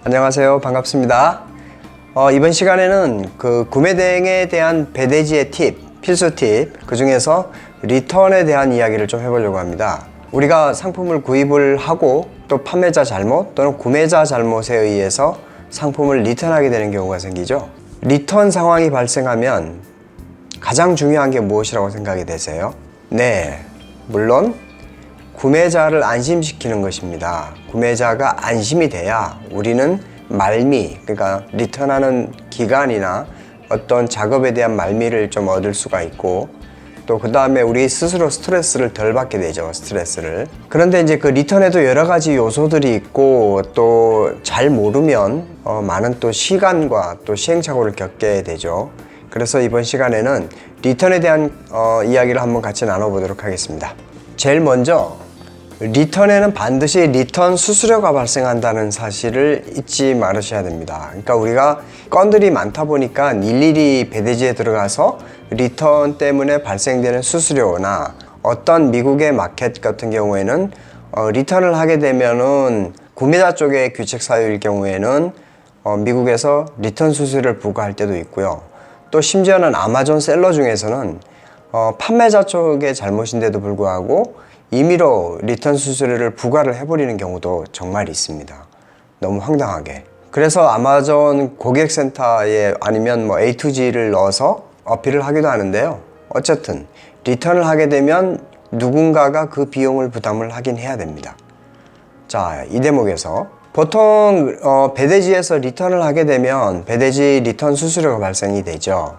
안녕하세요. 반갑습니다. 이번 시간에는 그 구매 대행에 대한 배대지의 팁, 필수 팁, 그 중에서 리턴에 대한 이야기를 좀 해보려고 합니다. 우리가 상품을 구입을 하고 또 판매자 잘못 또는 구매자 잘못에 의해서 상품을 리턴하게 되는 경우가 생기죠. 리턴 상황이 발생하면 가장 중요한 게 무엇이라고 생각이 되세요? 네, 물론 구매자를 안심시키는 것입니다. 구매자가 안심이 돼야 우리는 말미, 그러니까 리턴하는 기간이나 어떤 작업에 대한 말미를 좀 얻을 수가 있고, 또 그 다음에 우리 스스로 스트레스를 덜 받게 되죠. 스트레스를. 그런데 이제 그 리턴에도 여러 가지 요소들이 있고, 또 잘 모르면 많은 또 시간과 또 시행착오를 겪게 되죠. 그래서 이번 시간에는 리턴에 대한 이야기를 한번 같이 나눠보도록 하겠습니다. 제일 먼저 리턴에는 반드시 리턴 수수료가 발생한다는 사실을 잊지 말으셔야 됩니다. 그러니까 우리가 건들이 많다 보니까 일일이 배대지에 들어가서 리턴 때문에 발생되는 수수료나 어떤 미국의 마켓 같은 경우에는 리턴을 하게 되면은 구매자 쪽의 규칙 사유일 경우에는 미국에서 리턴 수수료를 부과할 때도 있고요. 또 심지어는 아마존 셀러 중에서는 판매자 쪽의 잘못인데도 불구하고 임의로 리턴 수수료를 부과를 해버리는 경우도 정말 있습니다. 너무 황당하게. 그래서 아마존 고객센터에 아니면 뭐 A2G를 넣어서 어필을 하기도 하는데요. 어쨌든 리턴을 하게 되면 누군가가 그 비용을 부담을 하긴 해야 됩니다. 자, 이 대목에서 보통 배대지에서 리턴을 하게 되면 배대지 리턴 수수료가 발생이 되죠.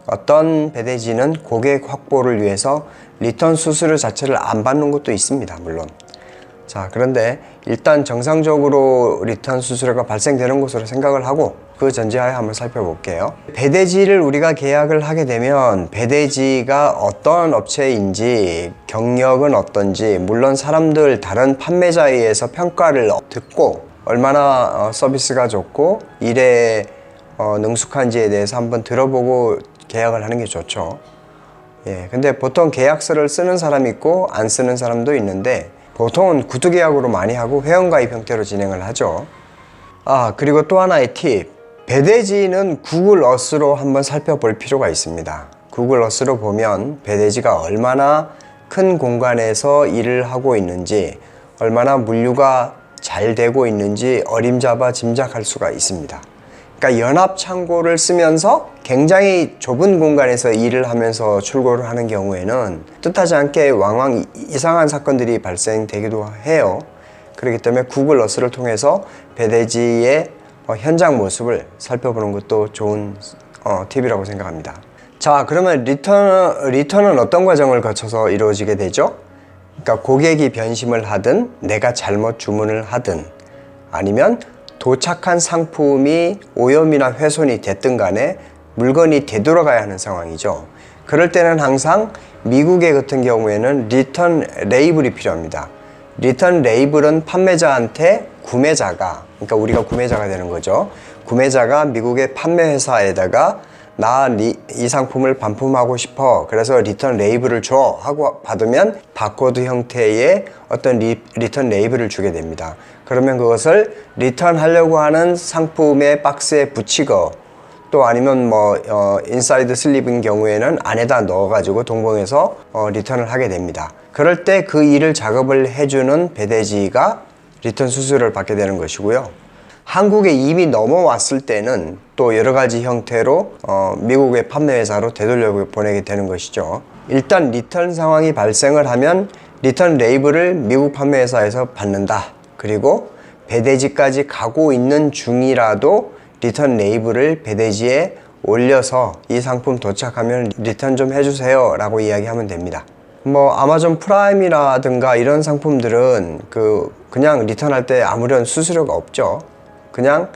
어떤 배대지는 고객 확보를 위해서 리턴 수수료 자체를 안 받는 것도 있습니다. 물론. 자, 그런데 일단 정상적으로 리턴 수수료가 발생되는 것으로 생각을 하고 그 전제하에 한번 살펴볼게요. 배대지를 우리가 계약을 하게 되면 배대지가 어떤 업체인지, 경력은 어떤지, 물론 사람들 다른 판매자에 의해서 평가를 듣고 얼마나 서비스가 좋고 일에 능숙한지에 대해서 한번 들어보고 계약을 하는 게 좋죠. 예, 근데 보통 계약서를 쓰는 사람이 있고 안 쓰는 사람도 있는데 보통은 구두 계약으로 많이 하고 회원가입 형태로 진행을 하죠. 그리고 또 하나의 팁. 배대지는 구글 어스로 한번 살펴볼 필요가 있습니다. 구글 어스로 보면 배대지가 얼마나 큰 공간에서 일을 하고 있는지, 얼마나 물류가 잘 되고 있는지 어림잡아 짐작할 수가 있습니다. 그러니까 연합 창고를 쓰면서 굉장히 좁은 공간에서 일을 하면서 출고를 하는 경우에는 뜻하지 않게 왕왕 이상한 사건들이 발생되기도 해요. 그렇기 때문에 구글 어스를 통해서 배대지의 현장 모습을 살펴보는 것도 좋은 팁이라고 생각합니다. 자, 그러면 리턴은 어떤 과정을 거쳐서 이루어지게 되죠? 그러니까 고객이 변심을 하든 내가 잘못 주문을 하든 아니면 도착한 상품이 오염이나 훼손이 됐든 간에 물건이 되돌아가야 하는 상황이죠. 그럴 때는 항상 미국의 같은 경우에는 리턴 레이블이 필요합니다. 리턴 레이블은 판매자한테 구매자가, 그러니까 우리가 구매자가 되는 거죠. 구매자가 미국의 판매회사에다가 나 이 상품을 반품하고 싶어, 그래서 리턴 레이블을 줘 하고 받으면 바코드 형태의 어떤 리턴 레이블을 주게 됩니다. 그러면 그것을 리턴하려고 하는 상품의 박스에 붙이고, 또 아니면 인사이드 슬립인 경우에는 안에다 넣어가지고 동봉해서 리턴을 하게 됩니다. 그럴 때 그 일을 작업을 해주는 배대지가 리턴 수수료를 받게 되는 것이고요. 한국에 이미 넘어왔을 때는 또 여러 가지 형태로 미국의 판매회사로 되돌려 보내게 되는 것이죠. 일단 리턴 상황이 발생을 하면 리턴 레이블을 미국 판매회사에서 받는다. 그리고 배대지까지 가고 있는 중이라도 리턴 레이블을 배대지에 올려서 이 상품 도착하면 리턴 좀 해주세요 라고 이야기하면 됩니다. 아마존 프라임이라든가 이런 상품들은 그냥 리턴할 때 아무런 수수료가 없죠. 그냥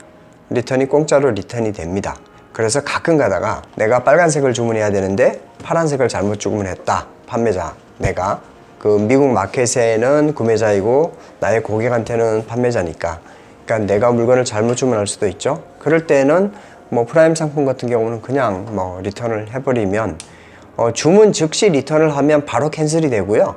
리턴이 공짜로 리턴이 됩니다. 그래서 가끔 가다가 내가 빨간색을 주문해야 되는데 파란색을 잘못 주문했다. 판매자, 내가 그 미국 마켓에는 구매자이고 나의 고객한테는 판매자니까, 그러니까 내가 물건을 잘못 주문할 수도 있죠. 그럴 때는 프라임 상품 같은 경우는 그냥 리턴을 해버리면 주문 즉시 리턴을 하면 바로 캔슬이 되고요.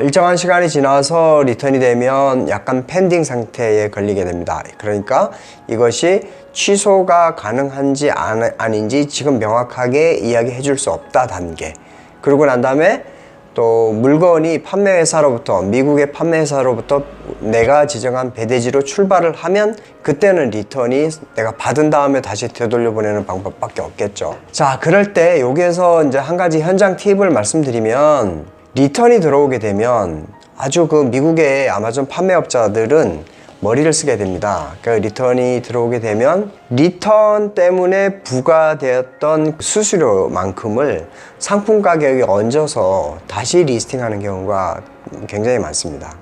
일정한 시간이 지나서 리턴이 되면 약간 펜딩 상태에 걸리게 됩니다. 그러니까 이것이 취소가 가능한지 아닌지 지금 명확하게 이야기해 줄 수 없다 단계. 그러고 난 다음에 또 물건이 판매회사로부터, 미국의 판매회사로부터 내가 지정한 배대지로 출발을 하면 그때는 리턴이 내가 받은 다음에 다시 되돌려 보내는 방법밖에 없겠죠. 자, 그럴 때 여기에서 이제 한 가지 현장 팁을 말씀드리면, 리턴이 들어오게 되면 아주 그 미국의 아마존 판매업자들은 머리를 쓰게 됩니다. 그 리턴이 들어오게 되면 리턴 때문에 부과되었던 수수료만큼을 상품 가격에 얹어서 다시 리스팅하는 경우가 굉장히 많습니다.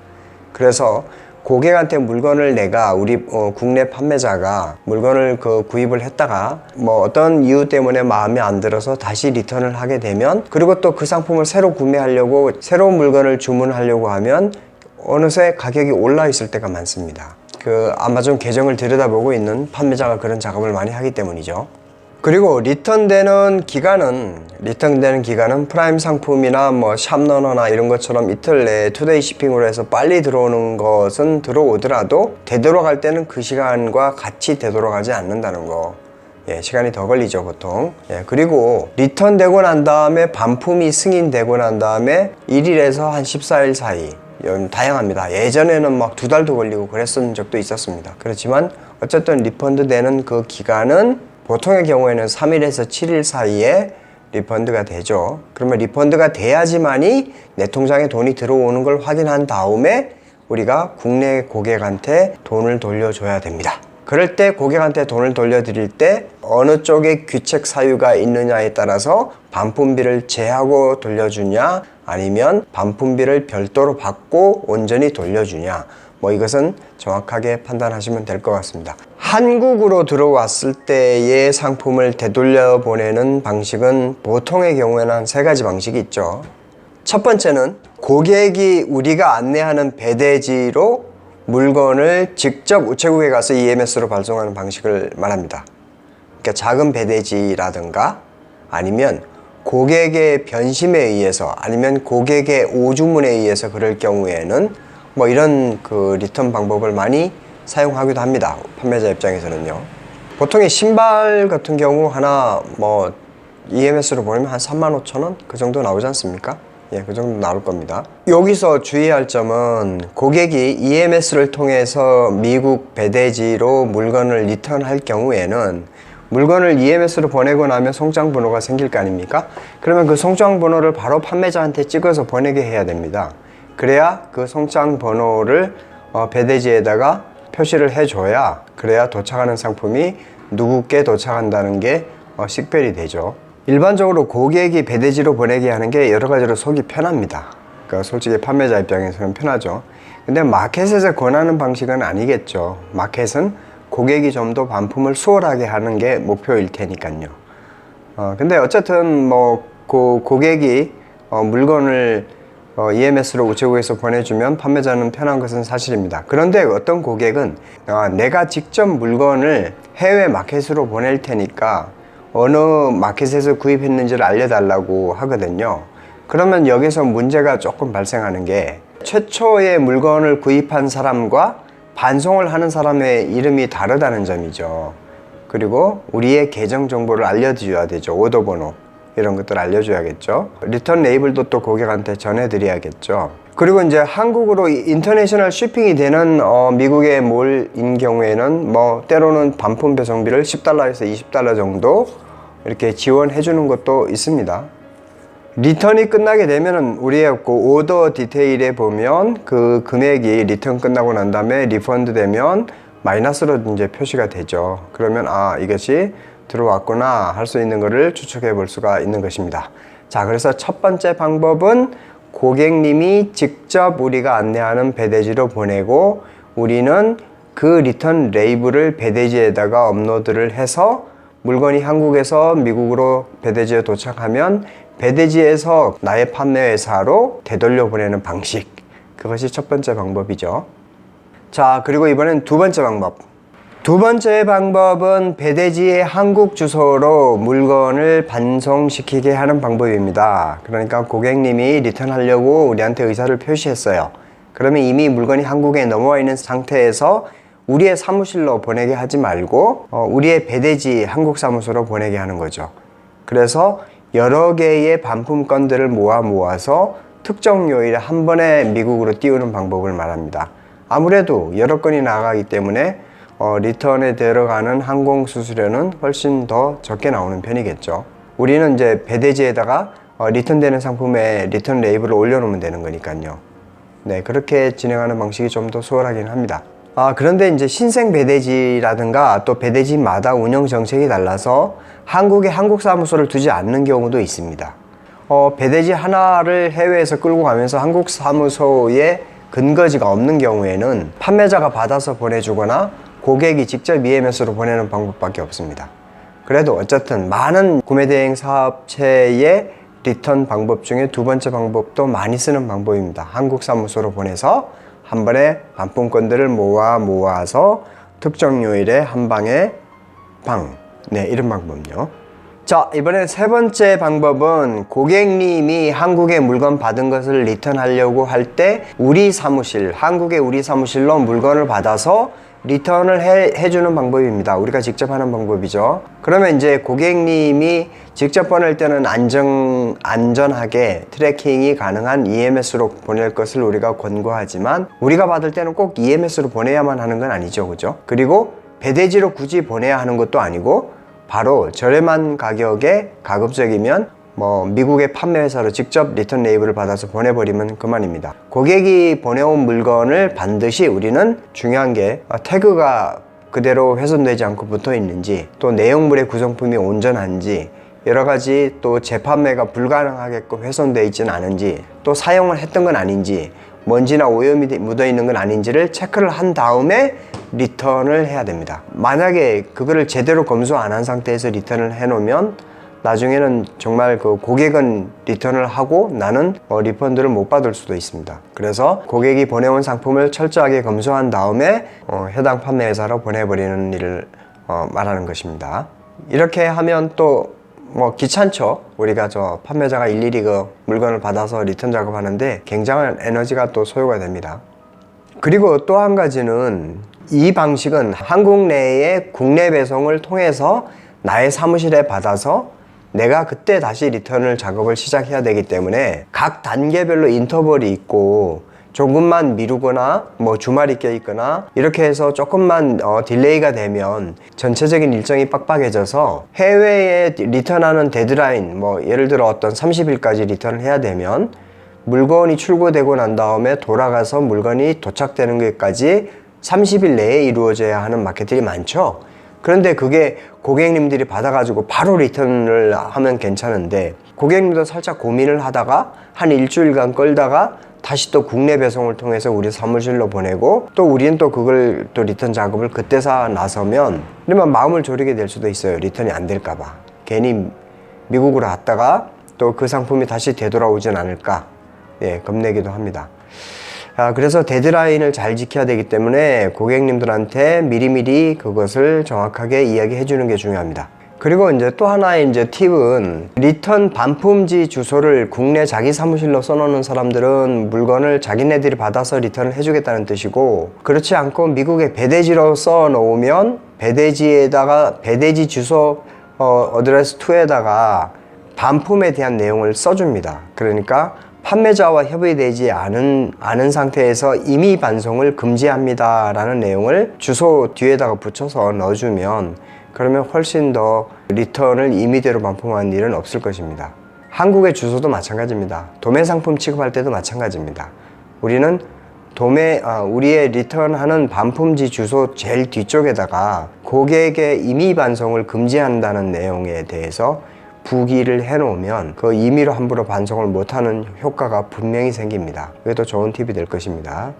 그래서 고객한테 물건을 내가 우리 국내 판매자가 물건을 구입을 했다가 뭐 어떤 이유 때문에 마음에 안 들어서 다시 리턴을 하게 되면, 그리고 또 그 상품을 새로 구매하려고 새로운 물건을 주문하려고 하면 어느새 가격이 올라 있을 때가 많습니다. 그 아마존 계정을 들여다보고 있는 판매자가 그런 작업을 많이 하기 때문이죠. 그리고 리턴되는 기간은 프라임 상품이나 뭐 샵러너나 이런 것처럼 이틀 내에 투데이 shipping으로 해서 빨리 들어오는 것은 들어오더라도 되돌아갈 때는 그 시간과 같이 되돌아가지 않는다는 거. 예, 시간이 더 걸리죠 보통. 예, 그리고 리턴되고 난 다음에 반품이 승인되고 난 다음에 1일에서 한 14일 사이, 다양합니다. 예전에는 막 2달도 걸리고 그랬던 적도 있었습니다. 그렇지만 어쨌든 리펀드 되는 그 기간은 보통의 경우에는 3일에서 7일 사이에 리펀드가 되죠. 그러면 리펀드가 돼야지만이 내 통장에 돈이 들어오는 걸 확인한 다음에 우리가 국내 고객한테 돈을 돌려줘야 됩니다. 그럴 때 고객한테 돈을 돌려드릴 때 어느 쪽에 귀책 사유가 있느냐에 따라서 반품비를 제하고 돌려주냐, 아니면 반품비를 별도로 받고 온전히 돌려주냐, 뭐 이것은 정확하게 판단하시면 될 것 같습니다. 한국으로 들어왔을 때의 상품을 되돌려 보내는 방식은 보통의 경우에는 한 3가지 방식이 있죠. 첫 번째는 고객이 우리가 안내하는 배대지로 물건을 직접 우체국에 가서 EMS로 발송하는 방식을 말합니다. 그러니까 작은 배대지라든가 아니면 고객의 변심에 의해서, 아니면 고객의 오주문에 의해서 그럴 경우에는 뭐 이런 리턴 방법을 많이 사용하기도 합니다. 판매자 입장에서는요. 보통의 신발 같은 경우 하나 뭐 EMS로 보내면 한 35,000원 그 정도 나오지 않습니까? 예, 그 정도 나올 겁니다. 여기서 주의할 점은 고객이 EMS를 통해서 미국 배대지로 물건을 리턴할 경우에는 물건을 EMS로 보내고 나면 송장 번호가 생길 거 아닙니까? 그러면 그 송장 번호를 바로 판매자한테 찍어서 보내게 해야 됩니다. 그래야 그 송장 번호를 배대지에다가 표시를 해줘야, 그래야 도착하는 상품이 누구께 도착한다는 게 식별이 되죠. 일반적으로 고객이 배대지로 보내게 하는 게 여러 가지로 속이 편합니다. 그러니까 솔직히 판매자 입장에서는 편하죠. 근데 마켓에서 권하는 방식은 아니겠죠. 마켓은 고객이 좀 더 반품을 수월하게 하는 게 목표일 테니까요. 근데 어쨌든 뭐 고객이 물건을 EMS로 우체국에서 보내주면 판매자는 편한 것은 사실입니다. 그런데 어떤 고객은 내가 직접 물건을 해외 마켓으로 보낼 테니까 어느 마켓에서 구입했는지를 알려달라고 하거든요. 그러면 여기서 문제가 조금 발생하는 게, 최초의 물건을 구입한 사람과 반송을 하는 사람의 이름이 다르다는 점이죠. 그리고 우리의 계정 정보를 알려줘야 되죠. 오더 번호 이런 것들 알려줘야겠죠. 리턴 레이블도 또 고객한테 전해드려야겠죠. 그리고 이제 한국으로 인터내셔널 쇼핑이 되는 미국의 몰인 경우에는 뭐 때로는 반품 배송비를 $10에서 $20 정도 이렇게 지원해 주는 것도 있습니다. 리턴이 끝나게 되면은 우리의 오더 디테일에 보면 그 금액이 리턴 끝나고 난 다음에 리펀드 되면 마이너스로 이제 표시가 되죠. 그러면 이것이 들어왔구나 할 수 있는 것을 추측해 볼 수가 있는 것입니다. 자, 그래서 첫 번째 방법은 고객님이 직접 우리가 안내하는 배대지로 보내고 우리는 그 리턴 레이블을 배대지에다가 업로드를 해서 물건이 한국에서 미국으로 배대지에 도착하면 배대지에서 나의 판매회사로 되돌려 보내는 방식, 그것이 첫 번째 방법이죠. 자, 그리고 이번엔 두 번째 방법. 두 번째 방법은 배대지의 한국 주소로 물건을 반송시키게 하는 방법입니다. 그러니까 고객님이 리턴하려고 우리한테 의사를 표시했어요. 그러면 이미 물건이 한국에 넘어와 있는 상태에서 우리의 사무실로 보내게 하지 말고 우리의 배대지 한국 사무소로 보내게 하는 거죠. 그래서 여러 개의 반품건들을 모아서 특정 요일에 한 번에 미국으로 띄우는 방법을 말합니다. 아무래도 여러 건이 나가기 때문에 리턴에 들어가는 항공 수수료는 훨씬 더 적게 나오는 편이겠죠. 우리는 이제 배대지에다가 리턴되는 상품에 리턴 레이블을 올려놓으면 되는 거니까요. 네, 그렇게 진행하는 방식이 좀 더 수월하긴 합니다. 그런데 이제 신생 배대지라든가 또 배대지마다 운영 정책이 달라서 한국에 한국 사무소를 두지 않는 경우도 있습니다. 배대지 하나를 해외에서 끌고 가면서 한국 사무소에 근거지가 없는 경우에는 판매자가 받아서 보내주거나 고객이 직접 EMS로 보내는 방법밖에 없습니다. 그래도 어쨌든 많은 구매대행 사업체의 리턴 방법 중에 두 번째 방법도 많이 쓰는 방법입니다. 한국 사무소로 보내서 한 번에 반품건들을 모아서 특정 요일에 한 방에 네, 이런 방법요. 자, 이번에 세 번째 방법은 고객님이 한국에 물건 받은 것을 리턴하려고 할 때 한국의 우리 사무실로 물건을 받아서 리턴을 해주는 방법입니다. 우리가 직접 하는 방법이죠. 그러면 이제 고객님이 직접 보낼 때는 안전하게 트래킹이 가능한 EMS로 보낼 것을 우리가 권고하지만 우리가 받을 때는 꼭 EMS로 보내야만 하는 건 아니죠. 그죠? 그리고 배대지로 굳이 보내야 하는 것도 아니고 바로 저렴한 가격에 가급적이면 미국의 판매회사로 직접 리턴 레이블을 받아서 보내버리면 그만입니다. 고객이 보내온 물건을 반드시 우리는 중요한 게 태그가 그대로 훼손되지 않고 붙어 있는지, 또 내용물의 구성품이 온전한지, 여러 가지 또 재판매가 불가능하게끔 훼손되어 있지는 않은지, 또 사용을 했던 건 아닌지, 먼지나 오염이 묻어 있는 건 아닌지를 체크를 한 다음에 리턴을 해야 됩니다. 만약에 그거를 제대로 검수 안 한 상태에서 리턴을 해 놓으면 나중에는 정말 그 고객은 리턴을 하고 나는 리펀드를 못 받을 수도 있습니다. 그래서 고객이 보내온 상품을 철저하게 검수한 다음에 해당 판매회사로 보내버리는 일을 말하는 것입니다. 이렇게 하면 또 귀찮죠. 우리가 판매자가 일일이 그 물건을 받아서 리턴 작업하는데 굉장한 에너지가 또 소요가 됩니다. 그리고 또 한 가지는 이 방식은 한국 내에 국내 배송을 통해서 나의 사무실에 받아서 내가 그때 다시 리턴을 작업을 시작해야 되기 때문에 각 단계별로 인터벌이 있고 조금만 미루거나 주말이 껴있거나 이렇게 해서 조금만 딜레이가 되면 전체적인 일정이 빡빡해져서 해외에 리턴하는 데드라인 예를 들어 어떤 30일까지 리턴을 해야 되면 물건이 출고되고 난 다음에 돌아가서 물건이 도착되는 것까지 30일 내에 이루어져야 하는 마켓들이 많죠. 그런데 그게 고객님들이 받아가지고 바로 리턴을 하면 괜찮은데 고객님도 살짝 고민을 하다가 한 일주일간 끌다가 다시 또 국내 배송을 통해서 우리 사무실로 보내고 또 우리는 또 그걸 또 리턴 작업을 그때서 나서면 이러면 마음을 졸이게 될 수도 있어요. 리턴이 안 될까봐. 괜히 미국으로 갔다가 또 그 상품이 다시 되돌아오진 않을까. 예, 겁내기도 합니다. 그래서 데드라인을 잘 지켜야 되기 때문에 고객님들한테 미리미리 그것을 정확하게 이야기해 주는 게 중요합니다. 그리고 이제 또 하나의 팁은 리턴 반품지 주소를 국내 자기 사무실로 써놓는 사람들은 물건을 자기네들이 받아서 리턴을 해주겠다는 뜻이고, 그렇지 않고 미국의 배대지로 써 놓으면 배대지에다가 배대지 주소 어드레스 2에다가 반품에 대한 내용을 써줍니다. 그러니까 판매자와 협의되지 않은 상태에서 임의 반송을 금지합니다 라는 내용을 주소 뒤에다가 붙여서 넣어주면 그러면 훨씬 더 리턴을 임의대로 반품하는 일은 없을 것입니다. 한국의 주소도 마찬가지입니다. 도매 상품 취급할 때도 마찬가지입니다. 우리는 우리의 리턴하는 반품지 주소 제일 뒤쪽에다가 고객의 임의 반송을 금지한다는 내용에 대해서 부기를 해놓으면 그 임의로 함부로 반송을 못하는 효과가 분명히 생깁니다. 이것도 좋은 팁이 될 것입니다.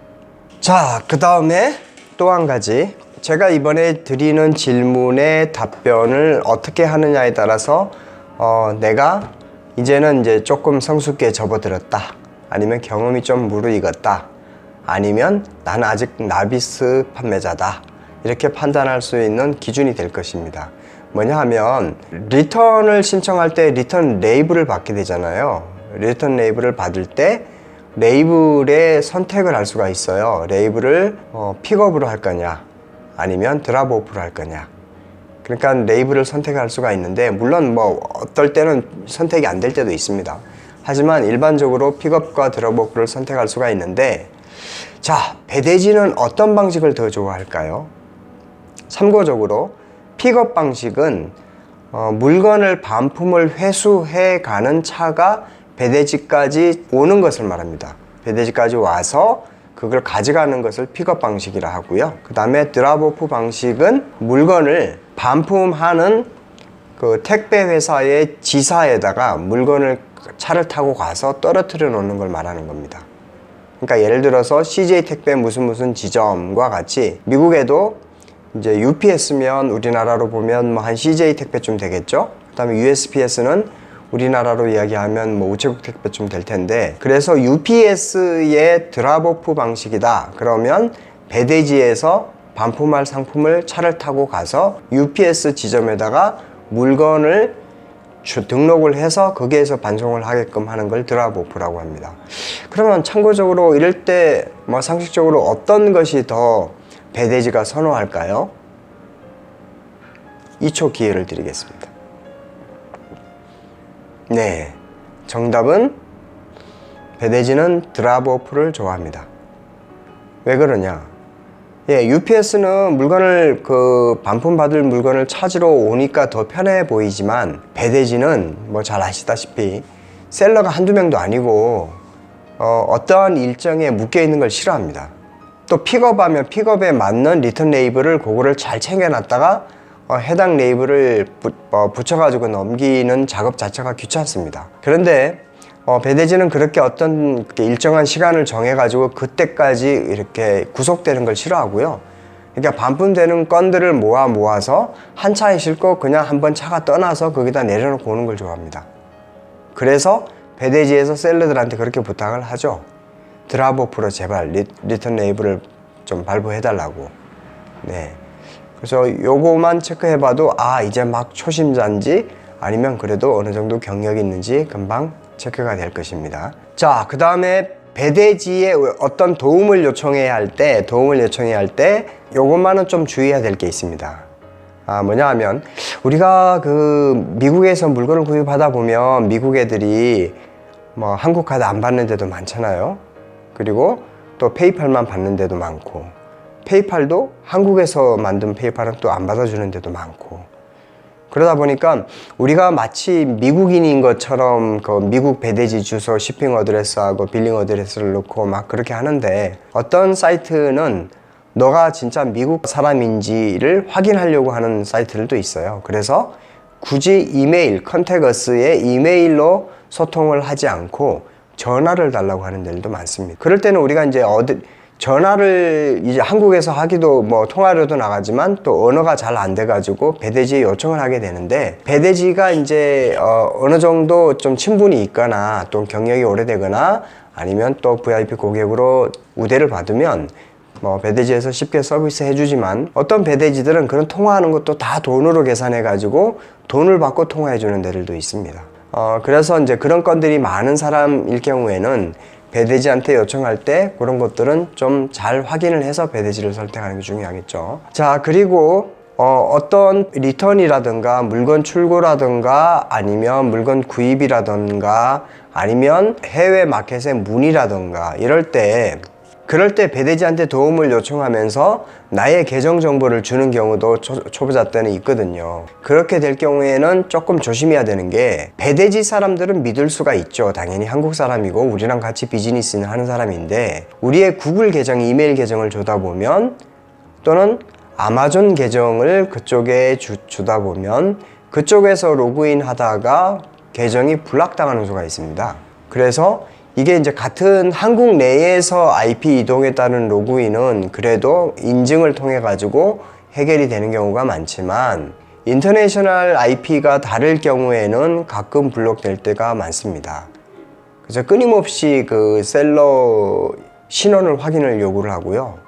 자, 그 다음에 또 한 가지, 제가 이번에 드리는 질문의 답변을 어떻게 하느냐에 따라서 내가 이제는 조금 성숙기에 접어들었다, 아니면 경험이 좀 무르익었다, 아니면 나는 아직 나비스 판매자다, 이렇게 판단할 수 있는 기준이 될 것입니다. 뭐냐 하면 리턴을 신청할 때 리턴 레이블을 받게 되잖아요. 리턴 레이블을 받을 때 레이블에 선택을 할 수가 있어요. 레이블을 픽업으로 할 거냐 아니면 드랍오프로 할 거냐. 그러니까 레이블을 선택할 수가 있는데, 물론 뭐 어떨 때는 선택이 안 될 때도 있습니다. 하지만 일반적으로 픽업과 드랍오프를 선택할 수가 있는데, 자, 배대지는 어떤 방식을 더 좋아할까요? 참고적으로 픽업 방식은 물건을 반품을 회수해 가는 차가 배대지까지 오는 것을 말합니다. 배대지까지 와서 그걸 가져가는 것을 픽업 방식이라 하고요. 그 다음에 드랍오프 방식은 물건을 반품하는 그 택배 회사의 지사에다가 물건을 차를 타고 가서 떨어뜨려 놓는 걸 말하는 겁니다. 그러니까 예를 들어서 CJ 택배 무슨 지점과 같이, 미국에도 이제 UPS면 우리나라로 보면 뭐 한 CJ 택배쯤 되겠죠. 그 다음에 USPS는 우리나라로 이야기하면 뭐 우체국 택배쯤 될 텐데, 그래서 UPS의 드랍오프 방식이다 그러면 배대지에서 반품할 상품을 차를 타고 가서 UPS 지점에다가 물건을 등록을 해서 거기에서 반송을 하게끔 하는 걸 드랍오프라고 합니다. 그러면 참고적으로 이럴 때 뭐 상식적으로 어떤 것이 더 배대지가 선호할까요? 2초 기회를 드리겠습니다. 네, 정답은 배대지는 드랍오프를 좋아합니다. 왜 그러냐? 예, UPS는 물건을 반품받을 물건을 찾으러 오니까 더 편해 보이지만, 배대지는 뭐 잘 아시다시피 셀러가 한두 명도 아니고 어떠한 일정에 묶여 있는 걸 싫어합니다. 또 픽업하면 픽업에 맞는 리턴 레이블을 그거를 잘 챙겨놨다가 해당 레이블을 붙여가지고 넘기는 작업 자체가 귀찮습니다. 그런데 배대지는 그렇게 어떤 일정한 시간을 정해가지고 그때까지 이렇게 구속되는 걸 싫어하고요. 그러니까 반품되는 건들을 모아서 한 차에 싣고 그냥 한번 차가 떠나서 거기다 내려놓고 오는 걸 좋아합니다. 그래서 배대지에서 셀러들한테 그렇게 부탁을 하죠. 드랍오프로 제발 리턴 레이블을 좀 발부해달라고. 네. 그래서 요거만 체크해봐도 이제 막 초심자인지 아니면 그래도 어느 정도 경력이 있는지 금방 체크가 될 것입니다. 자, 그 다음에 배대지에 어떤 도움을 요청해야 할 때 요것만은 좀 주의해야 될 게 있습니다. 뭐냐 하면, 우리가 미국에서 물건을 구입하다 보면 미국 애들이 뭐 한국 카드 안 받는 데도 많잖아요. 그리고 또 페이팔만 받는 데도 많고, 페이팔도 한국에서 만든 페이팔은 또 안 받아주는 데도 많고, 그러다 보니까 우리가 마치 미국인인 것처럼 미국 배대지 주소, shipping 어드레스하고 빌링 어드레스를 넣고 막 그렇게 하는데, 어떤 사이트는 너가 진짜 미국 사람인지를 확인하려고 하는 사이트들도 있어요. 그래서 굳이 이메일, 컨택어스에 이메일로 소통을 하지 않고 전화를 달라고 하는 데들도 많습니다. 그럴 때는 우리가 이제 전화를 이제 한국에서 하기도 뭐 통화료도 나가지만 또 언어가 잘 안 돼가지고 배대지에 요청을 하게 되는데, 배대지가 이제 어느 정도 좀 친분이 있거나 또 경력이 오래되거나 아니면 또 VIP 고객으로 우대를 받으면 뭐 배대지에서 쉽게 서비스 해주지만, 어떤 배대지들은 그런 통화하는 것도 다 돈으로 계산해 가지고 돈을 받고 통화해 주는 데들도 있습니다. 그래서 이제 그런 건들이 많은 사람일 경우에는 배대지한테 요청할 때 그런 것들은 좀 잘 확인을 해서 배대지를 선택하는 게 중요하겠죠. 자, 그리고 어떤 리턴이라든가 물건 출고라든가 아니면 물건 구입이라든가 아니면 해외 마켓의 문의라든가 그럴 때 배대지한테 도움을 요청하면서 나의 계정 정보를 주는 경우도 초보자 때는 있거든요. 그렇게 될 경우에는 조금 조심해야 되는 게, 배대지 사람들은 믿을 수가 있죠. 당연히 한국 사람이고 우리랑 같이 비즈니스를 하는 사람인데, 우리의 구글 계정, 이메일 계정을 주다 보면, 또는 아마존 계정을 그쪽에 주다 보면 그쪽에서 로그인 하다가 계정이 블락당하는 수가 있습니다. 그래서 이게 이제 같은 한국 내에서 IP 이동에 따른 로그인은 그래도 인증을 통해 가지고 해결이 되는 경우가 많지만, 인터내셔널 IP가 다를 경우에는 가끔 블록될 때가 많습니다. 그래서 끊임없이 셀러 신원을 확인을 요구를 하고요.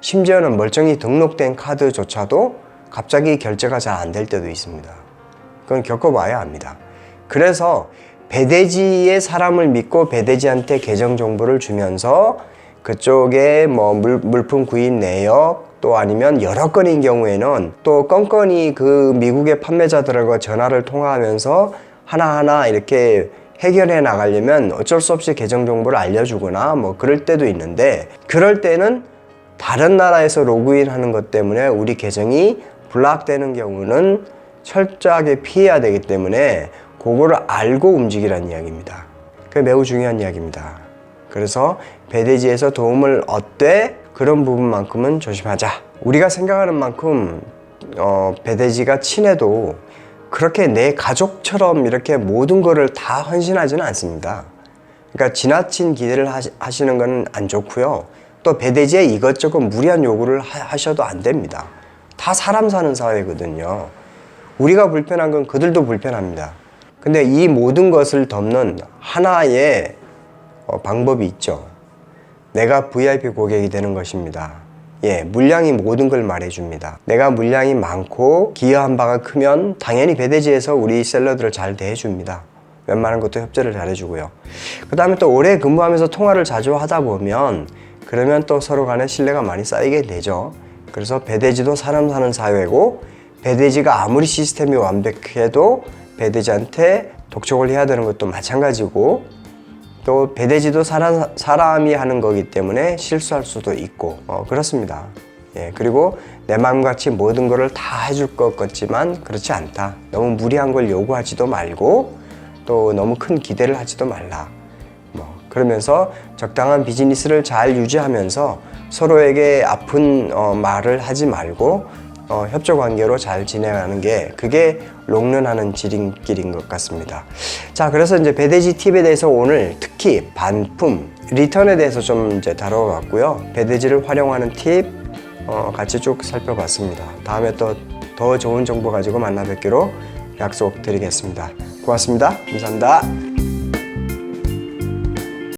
심지어는 멀쩡히 등록된 카드조차도 갑자기 결제가 잘 안 될 때도 있습니다. 그건 겪어봐야 합니다. 그래서 배대지의 사람을 믿고 배대지한테 계정 정보를 주면서 그쪽에 뭐 물품 구입 내역 또 아니면 여러 건인 경우에는 또 건건이 그 미국의 판매자들과 전화를 통화하면서 하나하나 이렇게 해결해 나가려면 어쩔 수 없이 계정 정보를 알려주거나 뭐 그럴 때도 있는데, 그럴 때는 다른 나라에서 로그인 하는 것 때문에 우리 계정이 블락되는 경우는 철저하게 피해야 되기 때문에 그거를 알고 움직이라는 이야기입니다. 그게 매우 중요한 이야기입니다. 그래서 배대지에서 도움을 얻되 그런 부분만큼은 조심하자. 우리가 생각하는 만큼 배대지가 친해도 그렇게 내 가족처럼 이렇게 모든 거를 다 헌신하지는 않습니다. 그러니까 지나친 기대를 하시는 건 안 좋고요. 또 배대지에 이것저것 무리한 요구를 하셔도 안 됩니다. 다 사람 사는 사회거든요. 우리가 불편한 건 그들도 불편합니다. 근데 이 모든 것을 덮는 하나의 방법이 있죠. 내가 VIP 고객이 되는 것입니다. 예, 물량이 모든 걸 말해줍니다. 내가 물량이 많고 기여한 바가 크면 당연히 배대지에서 우리 셀러들을 잘 대해줍니다. 웬만한 것도 협조를 잘해주고요. 그 다음에 또 오래 근무하면서 통화를 자주 하다 보면 그러면 또 서로 간에 신뢰가 많이 쌓이게 되죠. 그래서 배대지도 사람 사는 사회고, 배대지가 아무리 시스템이 완벽해도 배대지한테 독촉을 해야 되는 것도 마찬가지고, 또 배대지도 사람이 하는 거기 때문에 실수할 수도 있고 그렇습니다. 예, 그리고 내 마음같이 모든 거를 다 해줄 것 같지만 그렇지 않다. 너무 무리한 걸 요구하지도 말고 또 너무 큰 기대를 하지도 말라. 그러면서 적당한 비즈니스를 잘 유지하면서 서로에게 아픈 말을 하지 말고 협조 관계로 잘 진행하는 게, 그게 롱런하는 지름길인 것 같습니다. 자, 그래서 이제 배대지 팁에 대해서 오늘 특히 반품, 리턴에 대해서 좀 이제 다뤄봤고요. 배대지를 활용하는 팁 같이 쭉 살펴봤습니다. 다음에 또 더 좋은 정보 가지고 만나 뵙기로 약속드리겠습니다. 고맙습니다. 감사합니다.